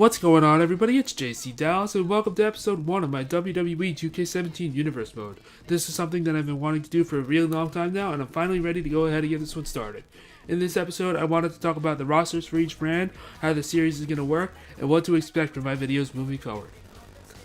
What's going on, everybody? It's JCDallas, and welcome to episode 1 of my WWE 2K17 Universe Mode. This is something that I've been wanting to do for a really long time now, and I'm finally ready to go ahead and get this one started. In this episode, I wanted to talk about the rosters for each brand, how the series is going to work, and what to expect from my videos moving forward.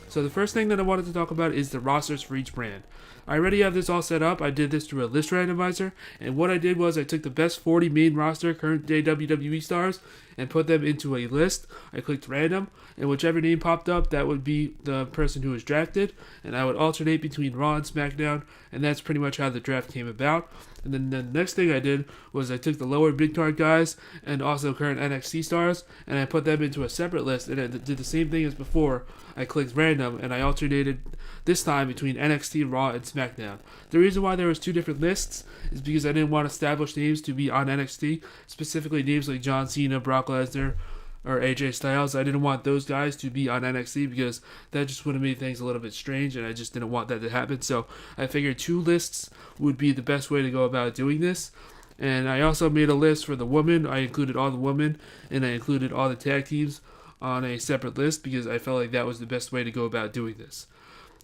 So the first thing that I wanted to talk about is the rosters for each brand. I already have this all set up. I did this through a list randomizer, and what I did was I took the best 40 main roster current day WWE stars and put them into a list. I clicked random, and whichever name popped up, that would be the person who was drafted, and I would alternate between Raw and SmackDown, and that's pretty much how the draft came about. And then the next thing I did was I took the lower big card guys and also current NXT stars, and I put them into a separate list, and I did the same thing as before. I clicked random, and I alternated this time between NXT, Raw, and SmackDown. The reason why there was two different lists is because I didn't want established names to be on NXT, specifically names like John Cena, Brock Lesnar, or AJ Styles. I didn't want those guys to be on NXT because that just would have made things a little bit strange, and I just didn't want that to happen. So I figured two lists would be the best way to go about doing this. And I also made a list for the women. I included all the women, and I included all the tag teams on a separate list because I felt like that was the best way to go about doing this.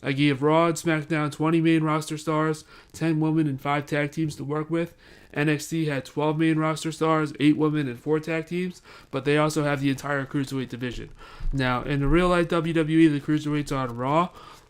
I gave Raw and SmackDown 20 main roster stars, 10 women, and 5 tag teams to work with. NXT had 12 main roster stars, 8 women, and 4 tag teams, but they also have the entire Cruiserweight division. Now, in the real-life WWE, the Cruiserweight's on Raw,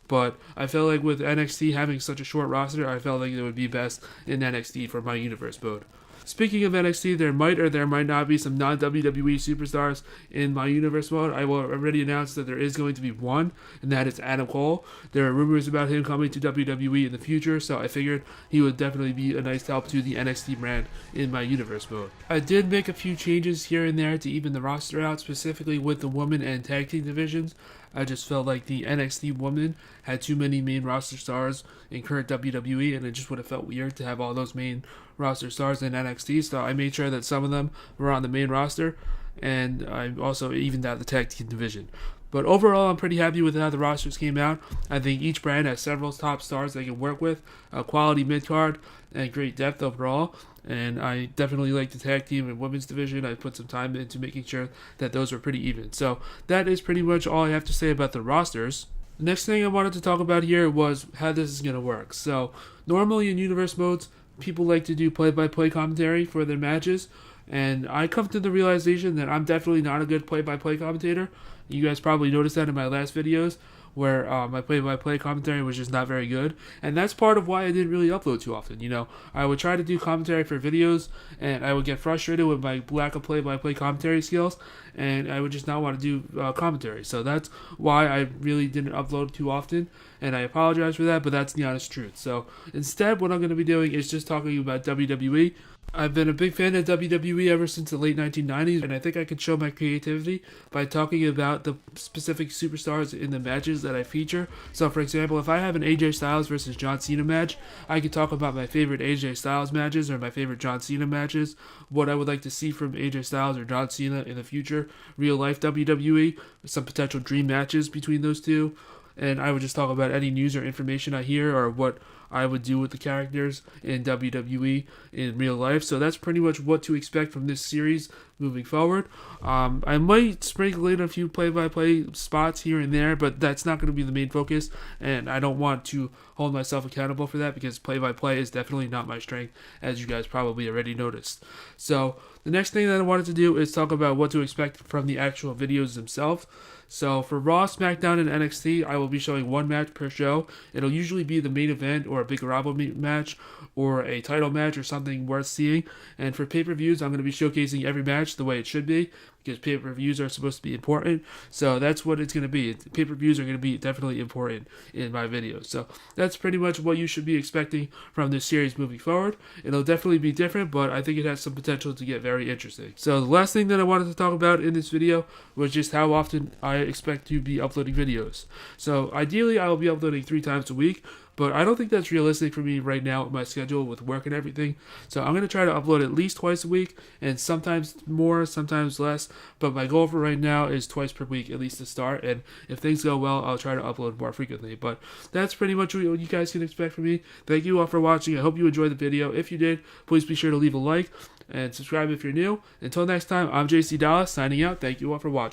but I felt like with NXT having such a short roster, I felt like it would be best in NXT for my universe mode. Speaking of NXT, there might or there might not be some non-WWE superstars in my universe mode. I will already announce that there is going to be one, and that is Adam Cole. There are rumors about him coming to WWE in the future, so I figured he would definitely be a nice help to the NXT brand in my universe mode. I did make a few changes here and there to even the roster out, specifically with the women and tag team divisions. I just felt like the NXT women had too many main roster stars in current WWE, and it just would have felt weird to have all those main roster stars in NXT, so I made sure that some of them were on the main roster, and I also evened out the tag team division. But overall, I'm pretty happy with how the rosters came out. I think each brand has several top stars they can work with, a quality mid-card, and great depth overall. And I definitely like the tag team and women's division. I put some time into making sure that those were pretty even. So that is pretty much all I have to say about the rosters. The next thing I wanted to talk about here was how this is going to work. So normally in universe modes, people like to do play-by-play commentary for their matches. And I come to the realization that I'm definitely not a good play-by-play commentator. You guys probably noticed that in my last videos where my play-by-play commentary was just not very good. And that's part of why I didn't really upload too often. You know, I would try to do commentary for videos, and I would get frustrated with my lack of play-by-play commentary skills, and I would just not want to do commentary. So that's why I really didn't upload too often, and I apologize for that, but that's the honest truth. So instead, what I'm going to be doing is just talking about WWE. I've been a big fan of WWE ever since the late 1990s, and I think I can show my creativity by talking about the specific superstars in the matches that I feature. So, for example, if I have an AJ Styles versus John Cena match, I could talk about my favorite AJ Styles matches or my favorite John Cena matches, what I would like to see from AJ Styles or John Cena in the future, real-life WWE, some potential dream matches between those two, and I would just talk about any news or information I hear or what I would do with the characters in WWE in real life. So that's pretty much what to expect from this series moving forward. I might sprinkle in a few play-by-play spots here and there, but that's not going to be the main focus, and I don't want to hold myself accountable for that because play-by-play is definitely not my strength, as you guys probably already noticed. So the next thing that I wanted to do is talk about what to expect from the actual videos themselves. So for Raw, SmackDown, and NXT, I will be showing one match per show. It'll usually be the main event or a big rival match or a title match or something worth seeing. And for pay-per-views, I'm going to be showcasing every match the way it should be because pay-per-views are supposed to be important. So that's what it's going to be. Pay-per-views are going to be definitely important in my videos. So that's pretty much what you should be expecting from this series moving forward. It'll definitely be different, but I think it has some potential to get very interesting. So the last thing that I wanted to talk about in this video was just how often I expect to be uploading videos. So ideally, I will be uploading 3 times a week, but I don't think that's realistic for me right now with my schedule with work and everything. So I'm going to try to upload at least twice a week, and sometimes more, sometimes less. But my goal for right now is twice per week, at least to start. And if things go well, I'll try to upload more frequently. But that's pretty much what you guys can expect from me. Thank you all for watching. I hope you enjoyed the video. If you did, please be sure to leave a like and subscribe if you're new. Until next time, I'm JCDallas signing out. Thank you all for watching.